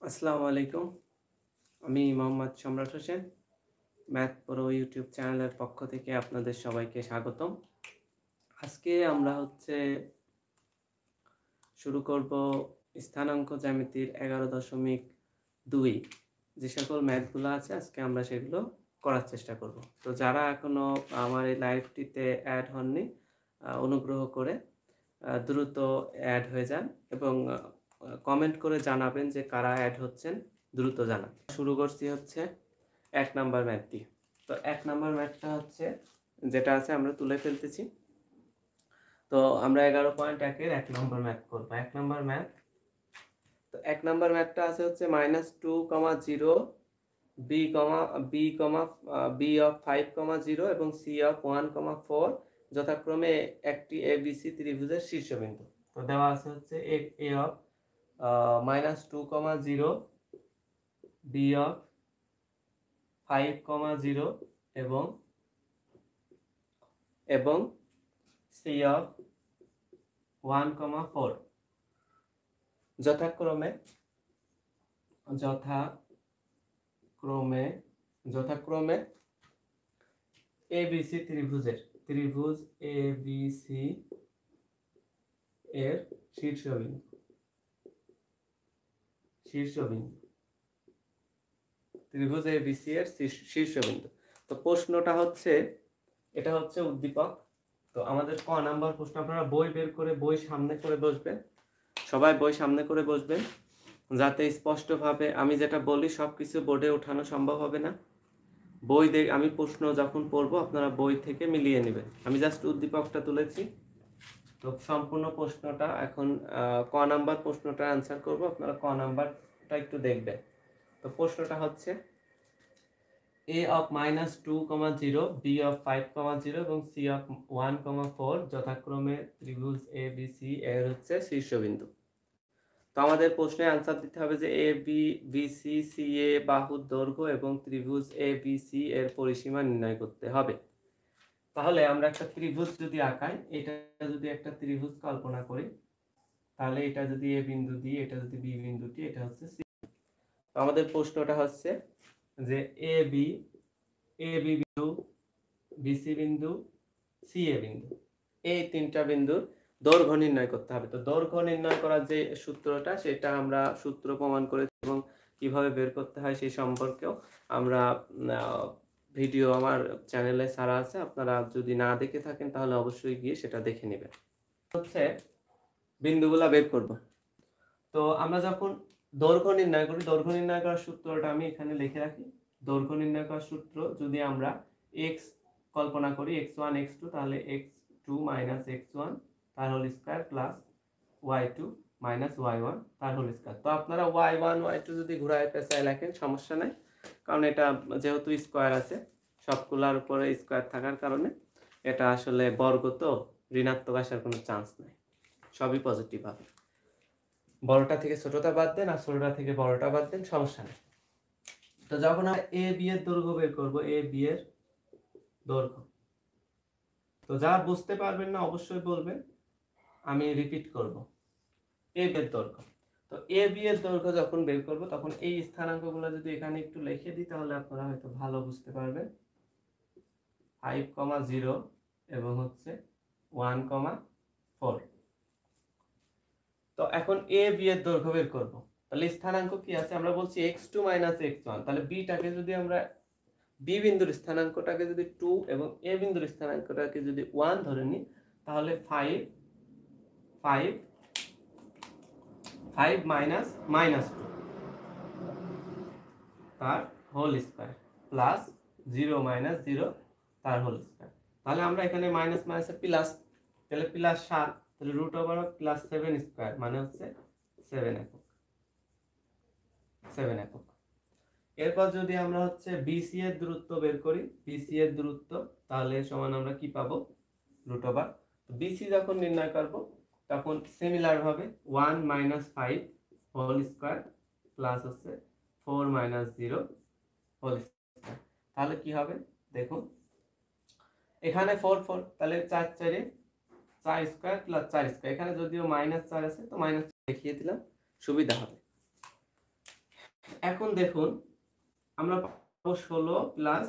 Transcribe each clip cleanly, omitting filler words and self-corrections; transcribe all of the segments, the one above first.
আসসালামু আলাইকুম। আমি মোহাম্মদ সম্রাট হোসেন। ম্যাথ প্রো ইউটিউব চ্যানেলের পক্ষ থেকে আপনাদের সবাইকে স্বাগতম। আজকে আমরা শুরু করব স্থানাঙ্ক জ্যামিতির 11.2 যে সকল ম্যাথগুলো আছে আজকে আমরা সেগুলো করার চেষ্টা করব। তো যারা এখনো আমার এই লাইভটিতে অ্যাড হননি অনুগ্রহ করে দ্রুত অ্যাড হয়ে যান এবং কমেন্ট করে জানাবেন যে কারা অ্যাড হচ্ছেন, দ্রুত জানান। শুরু করছি 1 নাম্বার ম্যাথ দিয়ে। তো 1 নাম্বার ম্যাথটা যেটা আছে আমরা তুলে ফেলতেছি। তো আমরা 11.1 এর 1 নম্বর ম্যাথ করব। 1 নম্বর ম্যাথ। তো 1 নম্বর ম্যাথটা আছে -2, 0 b of 5, 0 এবং c of 1, 4 যথাক্রমে একটি ABC ত্রিভুজের শীর্ষবিন্দু। তো দেওয়া আছে a of -2, 0, b of 5, 0 এবং c of 1, 4 যথাক্রমে ABC ত্রিভুজ ABC এর শীর্ষবিন্দু। ত্রিভুজ ABC এর শীর্ষবিন্দু। তো প্রশ্নটা এটা উদ্দীপক। তো আমাদের ক নাম্বার প্রশ্ন, আপনারা বই বের করে বই সামনে করে বসবেন, সবাই বই সামনে করে বসবেন যাতে স্পষ্টভাবে আমি যেটা বলি সবকিছু বোর্ডে ওঠানো সম্ভব হবে না। আমি প্রশ্ন যখন পড়বো আপনারা বই থেকে মিলিয়ে নেবেন। আমি জাস্ট উদ্দীপকটা তুলেছি। তো সম্পূর্ণ প্রশ্নটা এখন ক নাম্বার প্রশ্নটা অ্যান্সার করব, আপনারা ক নাম্বারটা একটু দেখবেন। তো প্রশ্নটা a of -2, 0, b of 5, 0 এবং c of 1, 4 যথাক্রমে ত্রিভুজ ABC এর শীর্ষবিন্দু। তো আমাদের প্রশ্নে আনসার দিতে হবে যে ABC CA বাহুর দৈর্ঘ্য এবং ত্রিভুজ ABC এর পরিসীমা নির্ণয় করতে হবে। তাহলে আমরা একটা ত্রিভুজ যদি আঁকাই, এটা যদি একটা ত্রিভুজ কল্পনা করি, তাহলে এটা যদি A বিন্দু দিই, এটা যদি B বিন্দুটি, এটা C। তো আমাদের প্রশ্নটা যে AB বিন্দু, BC বিন্দু, CA বিন্দু, এই তিনটা বিন্দুর দৈর্ঘ্য নির্ণয় করতে হবে। তো দৈর্ঘ্য নির্ণয় করার যে সূত্রটা, সেটা আমরা সূত্র প্রমাণ করেছি এবং কিভাবে বের করতে হয় সেই সম্পর্কেও আমরা ভিডিও আমার চ্যানেলে ছাড়া আছে। আপনারা যদি না দেখে থাকেন তাহলে অবশ্যই গিয়ে সেটা দেখে নেবেন। বিন্দুগুলা বের করব। তো আমরা যখন দৈর্ঘ্য নির্ণয় করি, দৈর্ঘ্য নির্ণয় করার সূত্রটা আমি এখানে লিখে রাখি। দৈর্ঘ্য নির্ণয় করার সূত্র যদি আমরা x কল্পনা করি, x1 x2, তাহলে x2 x1 তার whole square plus y2 y1 তার হোল স্কয়ার। তো আপনারা y1 y2 যদি ঘোরায় পেঁচায় লেখেন সমস্যা নাই, কারণ এটা যেহেতু স্কয়ার আছে, সবগুলোর উপরে স্কয়ার থাকার কারণে এটা আসলে বর্গ, তো ঋণাত্মক আসার কোনো চান্স নাই, সবই পজিটিভ হবে। বড়টা থেকে ছোটটা বাদ দেন আর ছোটটা থেকে বড়টা বাদ দেন, সমস্যা নেই। তো যখন আমরা এ বি এর দৈর্ঘ্য বের করব, এ বি এর দৈর্ঘ্য, তো যা বুঝতে পারবেন না অবশ্যই বলবেন, আমি রিপিট করব। এ বি এর দৈর্ঘ্য, তো এ বি এর দৈর্ঘ্য যখন বের করব তখন এই স্থানাঙ্কগুলো যদি এখানে একটু লিখে দিই তাহলে আপনারা হয়তো ভালো বুঝতে পারবেন। 5, 0 এবং 1, 4। তো এখন এ বি এর দৈর্ঘ্য বের করব। তাহলে স্থানাঙ্ক কি আছে, আমরা বলছি x2 x1। তাহলে b টাকে যদি আমরা, b বিন্দুর স্থানাঙ্কটাকে যদি 2 এবং a বিন্দুর স্থানাঙ্কটাকে যদি 1 ধরে নিই, তাহলে 5 -2 তার হোল স্কয়ার প্লাস 0 -0 তার হোল স্কয়ার। তাহলে আমরা এখানে মাইনাস মাইনাসে প্লাস, তাহলে প্লাস 7, তাহলে √7 স্কয়ার মানে 7 একক। এরপর যদি আমরা BC এর দূরত্ব বের করি, BC এর দূরত্ব, তাহলে সমান আমরা কি পাবো, √। তো BC যখন নির্ণয় করব তখন সিমিলার ভাবে 1 5 whole square plus 4 0 whole square. তাহলে কি হবে দেখুন, এখানে 4 তাহলে 4 4 4 স্কয়ার প্লাস 4 স্কয়ার, এখানে যদিও -4 আছে তো মাইনাস দেখিয়ে দিলাম, সুবিধা হবে। এখন দেখুন আমরা পাবো 16 প্লাস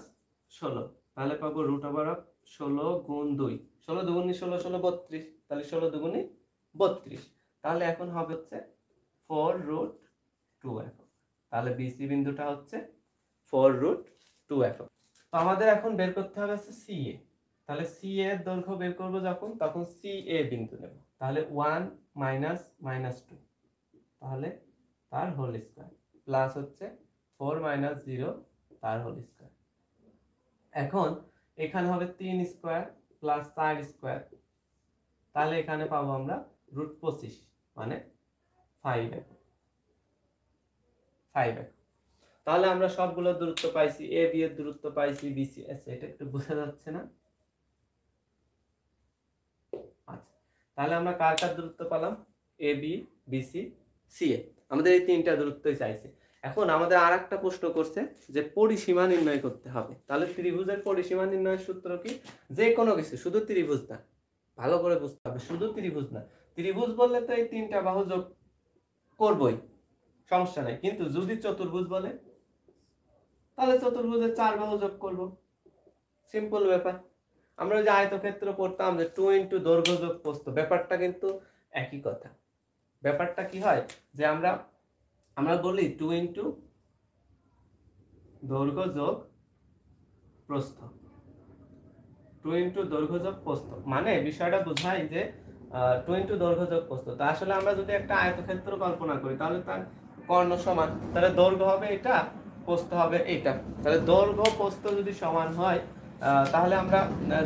16, তাহলে পাবো রুট ওভার অফ 16 গুণ 2, 16 দুগুণে 16, 16 32, তাহলে 16 দুগুণে 32, তাহলে এখন হবে হচ্ছে 4 রুট 2 একক। তাহলে বিসি বিন্দুটা হচ্ছে 4 রুট 2 একক। তো আমাদের এখন বের করতে হবে হচ্ছে সিএ। তাহলে সিএ এর দৈর্ঘ্য বের করব যখন, তখন সিএ বিন্দু নেব। তাহলে 1 মাইনাস মাইনাস 2, তাহলে তার হোল স্কয়ার, প্লাস হচ্ছে 4 মাইনাস 0 তার হোল স্কয়ার। এখন এখানে হবে 3 স্কয়ার প্লাস 4 স্কয়ার, তাহলে এখানে পাবো আমরা রুট 25 মানে 5 একক। তাহলে আমরা সবগুলো দূরত্ব পাইছি, এ বি এর দূরত্ব পাইছি, বিসি। আচ্ছা এটা একটু বোঝা যাচ্ছে না? আচ্ছা তাহলে আমরা কার কার দূরত্ব পেলাম? A B, BC, CA. আমাদের এই তিনটা দূরত্বই চাইছে। এখন আমাদের আরেকটা প্রশ্ন করছে যে পরিসীমা নির্ণয় করতে হবে। তাহলে ত্রিভুজের পরিসীমা নির্ণয়ের সূত্র কি? যে কোনো কিছু, শুধু ত্রিভুজ না, ভালো করে বুঝতে হবে, শুধু ত্রিভুজ না। ত্রিভুজ বললে তো এই তিনটা বাহু যোগ করবই, সমস্যা নাই। কিন্তু যদি চতুর্ভুজ বলে তাহলে চতুর্ভুজের 4 বাহু যোগ করব, সিম্পল ব্যাপার। আমরা যে আয়তক্ষেত্র পড়তাম যে 2 ইনটু দৈর্ঘ্য যোগ প্রস্থ, ব্যাপারটা কিন্তু একই কথা। ব্যাপারটা কি হয় যে আমরা বলি 2 ইনটু দৈর্ঘ্য যোগ প্রস্থ, 2 ইনটু দৈর্ঘ্য যোগ প্রস্থ, মানে বিষয়টা বোঝায় যে 2 ইনটু দৈর্ঘ্য যোগ প্রস্থ। তো আসলে আমরা যদি একটা আয়তক্ষেত্র কল্পনা করি তাহলে তার কর্ণ সমান, তাহলে দৈর্ঘ্য হবে এটা, প্রস্থ হবে এটা। তাহলে দৈর্ঘ্য প্রস্থ যদি সমান হয় তাহলে আমরা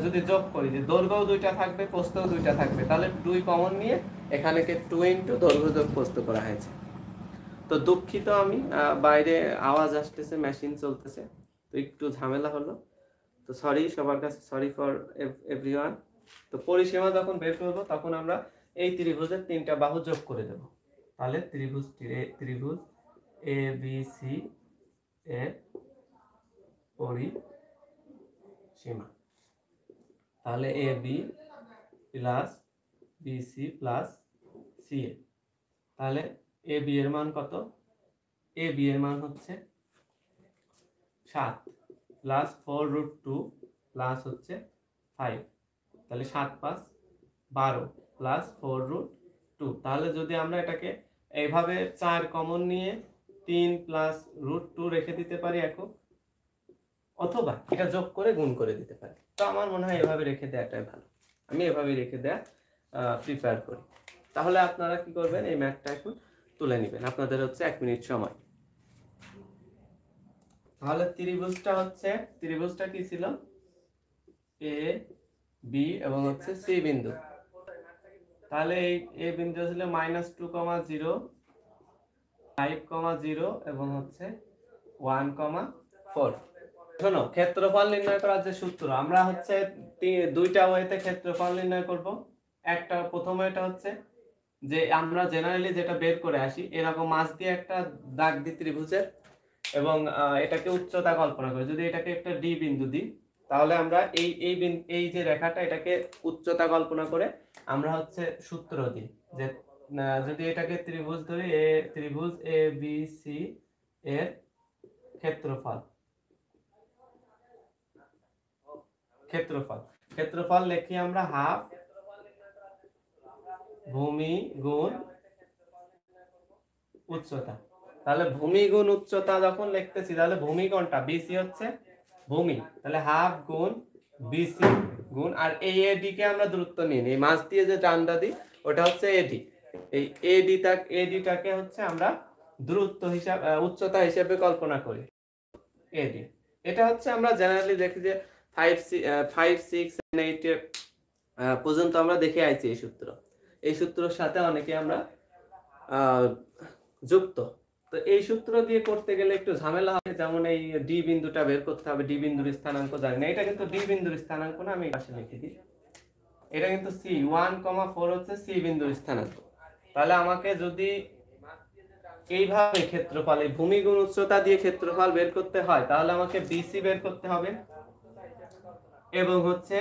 যদি যোগ করি যে দৈর্ঘ্যও দুইটা থাকবে, প্রস্থও দুইটা থাকবে, তাহলে 2 কমন নিয়ে এখানে 2 ইনটু দৈর্ঘ্য যোগ প্রস্থ করা হয়েছে। তো দুঃখিত আমি, বাইরে আওয়াজ আসতেছে, মেশিন চলতেছে, তো একটু ঝামেলা হলো। তো সরি সবার কাছে, সরি ফর এভরিওয়ান। তো পরিসীমা যখন বের করব তখন আমরা এই ত্রিভুজের তিনটা বাহু যোগ করে দেব। তাহলে ত্রিভুজ এ বি সি এর পরিসীমা, তাহলে A B plus B C plus C A. তাহলে এ বি এর মান কত? এ বি এর মান হচ্ছে 7 প্লাস 4 রুট 2 প্লাস হচ্ছে 5, তাহলে 7 5 12 প্লাস 4 রুট 2। তাহলে যদি আমরা এটাকে এইভাবে 4 কমন নিয়ে 3 প্লাস রুট 2 রেখে দিতে পারি একক, অথবা এটা যোগ করে গুণ করে দিতে পারি। তো আমার মনে হয় এভাবে রেখে দেওয়াটাই ভালো, আমি এভাবে রেখে দেওয়া প্রিপেয়ার করি। তাহলে আপনারা কি করবেন, এই ম্যাথটা এখন তুলে নেবেন, আপনাদের হচ্ছে 1 মিনিট সময়। তাহলে ত্রিভুজটা কি ছিল? এ বি এবং হচ্ছে সি বিন্দু। তাহলে এই এ বিন্দু ছিল -2, 0, 5, 0 এবং হচ্ছে 1, 4। শোনো, ক্ষেত্রফল নির্ণয় করার যে সূত্র, আমরা হচ্ছে দুইটা ওয়েতে ক্ষেত্রফল নির্ণয় করব। একটা প্রথম এটা হচ্ছে যে আমরা জেনারেলি যেটা বের করে আসি, এরকম মাছ দিয়ে একটা দাগ দিই ত্রিভুজের, এবং এটাকে উচ্চতা কল্পনা করি। যদি এটাকে একটা ডি বিন্দু দিই তাহলে আমরা এই যে রেখাটা, এটাকে উচ্চতা কল্পনা করে আমরা হচ্ছে সূত্র দিই যে যদি এটাকে ত্রিভুজ ধরি, ত্রিভুজ এ বি সি এর ক্ষেত্রফল লিখি আমরা হাফ ভূমি গুণ উচ্চতা। তাহলে ভূমি গুণ উচ্চতা যখন লিখতেছি, তাহলে ভূমি কোনটা? বিসি হচ্ছে ভূমি, তাহলে হাফ গুণ বিসি গুণ, আর এই এডি কে আমরা দূরত্ব নিয়ে নিই, মাছ দিয়ে যে টানটা দিই ওটা হচ্ছে এডি। এই এডিটাকে হচ্ছে আমরা দূরত্ব হিসাবে, উচ্চতা হিসেবে কল্পনা করি এডি। এটা হচ্ছে আমরা জেনারেলি দেখি যে 5, 6, 7, 8 পর্যন্ত আমরা দেখে আইছি এই সূত্রের সাথে অনেকে আমরা যুক্ত। তো এই সূত্র দিয়ে করতে গেলে একটু ঝামেলা হয়, যেমন এই ডি বিন্দুটা বের করতে হবে, ডি বিন্দুর স্থানাঙ্ক জানি না। এটা কিন্তু ডি বিন্দুর স্থানাঙ্ক না, আমি পাশে লিখে দিই, এটা কিন্তু সি 1, 4 হচ্ছে সি বিন্দুর স্থানাঙ্ক। তাহলে আমাকে যদি এইভাবে ক্ষেত্রফল, এই ভূমি গুণ উচ্চতা দিয়ে ক্ষেত্রফল বের করতে হয়, তাহলে আমাকে বিসি বের করতে হবে এবং হচ্ছে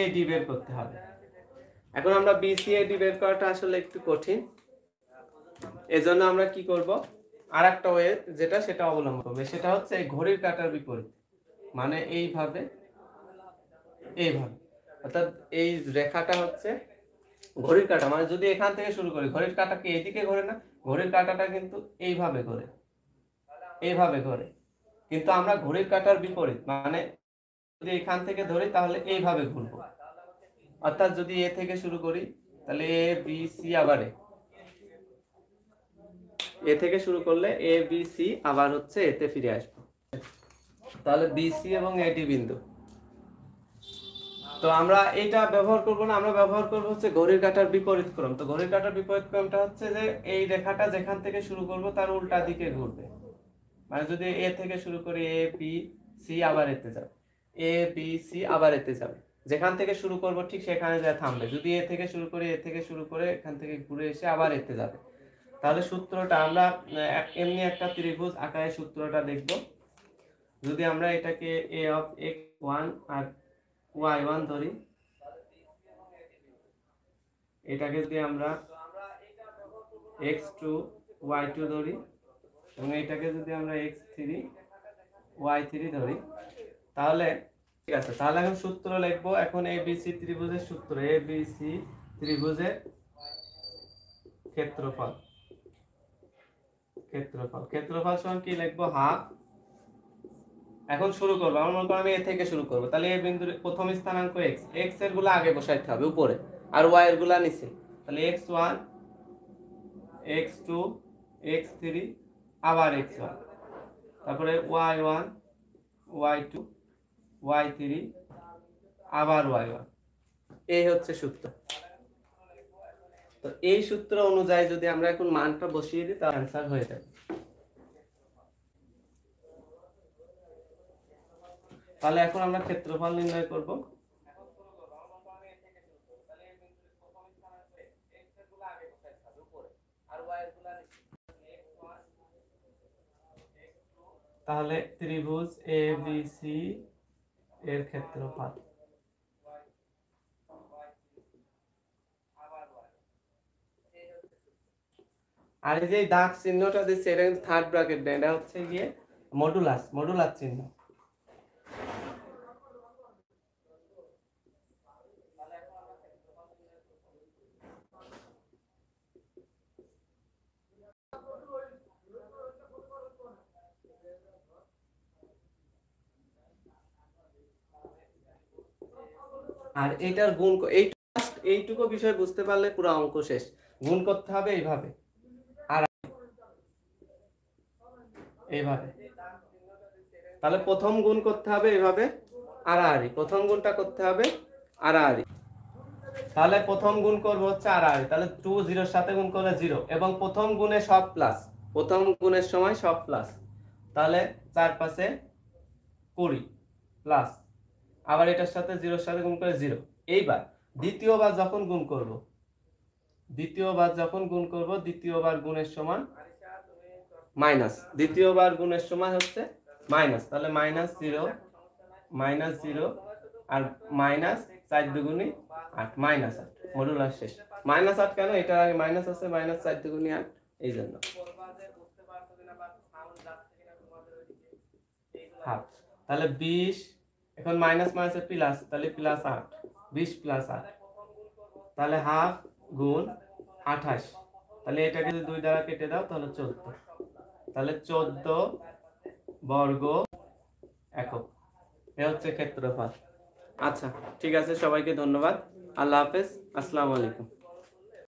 এডি বের করতে হবে। এখন আমরা বিসি এডি বের করাটা আসলে একটু কঠিন, এজন্য আমরা কি করব, আর একটা ওয়ে যেটা সেটা অবলম্বন করবে, সেটা হচ্ছে এই ঘড়ির কাঁটার বিপরীত, মানে এইভাবে এইভাবে, অর্থাৎ এই রেখাটা হচ্ছে ঘড়ির কাঁটা, মানে যদি এখান থেকে শুরু করি, ঘড়ির কাঁটা কি এইদিকে ঘোরে না, ঘড়ির কাঁটাটা কিন্তু এইভাবে ঘোরে, এইভাবে ঘোরে, কিন্তু আমরা ঘড়ির কাঁটার বিপরীত, মানে যদি এখান থেকে ধরি তাহলে এইভাবে ঘুরবো, অর্থাৎ যদি এ থেকে শুরু করি তাহলে এ বি সি আবার এ থেকে শুরু করলে এ বি সি আবার হচ্ছে এতে ফিরে আসবো, তাহলে বি সি এবং এটি বিন্দু। তো আমরা এটা ব্যবহার করব না, আমরা ব্যবহার করব হচ্ছে ঘড়ির কাঁটার বিপরীত ক্রম। তো ঘড়ির কাঁটার বিপরীত ক্রমটা হচ্ছে যে এই রেখাটা যেখান থেকে শুরু করব তার উল্টা দিকে ঘুরবে, মানে যদি এ থেকে শুরু করি এ বি সি আবার এতে যাবে, এ বি সি আবার এতে যাবে, যেখান থেকে শুরু করব ঠিক সেখানে যায় থামবে। যদি এ থেকে শুরু করি, এ থেকে শুরু করে এখান থেকে ঘুরে এসে আবার এতে যাবে। তাহলে সূত্রটা আমরা এমনি একটা ত্রিভুজ আকারে সূত্রটা দেখব। যদি আমরা এটাকে এ অফ x1 আর y1 ধরি, এটাকে যদি আমরা x2 y2 ধরি এবং এটাকে যদি আমরা x3 y3 ধরি, তাহলে ঠিক আছে। তাহলে এখন সূত্র লিখবো। এখন ABC ত্রিভুজের সূত্র, ABC ত্রিভুজের ক্ষেত্রফল, ক্ষেত্রফল সমান কি লিখবো, হাফ। এখন শুরু করবো, আমরা মনে করো আমি এ থেকে শুরু করবো, তাহলে এই বিন্দুর প্রথম স্থানাঙ্ক x, x এর গুলো আগে বসাইতে হবে উপরে আর y এর গুলা নিচে, তাহলে x1 x2 x3 আবার x1, তারপরে y1 y2 y3 আবার y1, এই হচ্ছে সূত্র। তো এই সূত্র অনুযায়ী যদি আমরা এখন মানটা বসিয়ে দিই তাহলে आंसर হয়ে যাবে। তাহলে এখন আমরা ক্ষেত্রফল নির্ণয় করব। তাহলে ত্রিভুজ ABC এর ক্ষেত্রফল, আর এই যে দাগ চিহ্নটা দিচ্ছে এটা কিন্তু থার্ড ব্র্যাকেট না, এটা হচ্ছে গিয়ে মডুলাস চিহ্ন। আর এটার গুণ এইটুকু বিষয় বুঝতে পারলে পুরো অঙ্ক শেষ। গুণ করতে হবে এইভাবে আর এইভাবে, তাহলে প্রথম গুণ করতে হবে এইভাবে আড়াআড়ি, প্রথম গুণটা করতে হবে আড়াআড়ি। তাহলে প্রথম গুণ করব হচ্ছে আড়াআড়ি, তাহলে 2 0 এর সাথে গুণ করলে 0 এবং প্রথম গুণে সব প্লাস, প্রথম গুণের সময় সব প্লাস, তাহলে 4 5 20 প্লাস, আবার এটার সাথে 0 এর সাথে গুণ করে 0। এইবার দ্বিতীয়বার যখন গুণ করব, দ্বিতীয়বার গুণের সমান মাইনাস, দ্বিতীয়বার গুণের সময় হচ্ছে মাইনাস, তাহলে -0 আর মাইনাস 4 দুগুণী 8, -8 মডুলাস শেষ। -8 কেন, এটার আগে মাইনাস আছে, -4 দুগুণী 8, এই জন্য হাফ। তাহলে 20, এখন মাইনাস মাইনাসে প্লাস, তাহলে +8, 20 + 8, তাহলে হাফ গুণ 28, তাহলে এটাকে যদি 2 দ্বারা কেটে দাও তাহলে 14, তাহলে 14 বর্গ একক, এ হচ্ছে ক্ষেত্রফল। আচ্ছা ঠিক আছে, সবাইকে ধন্যবাদ, আল্লাহ হাফেজ, আসসালামু আলাইকুম।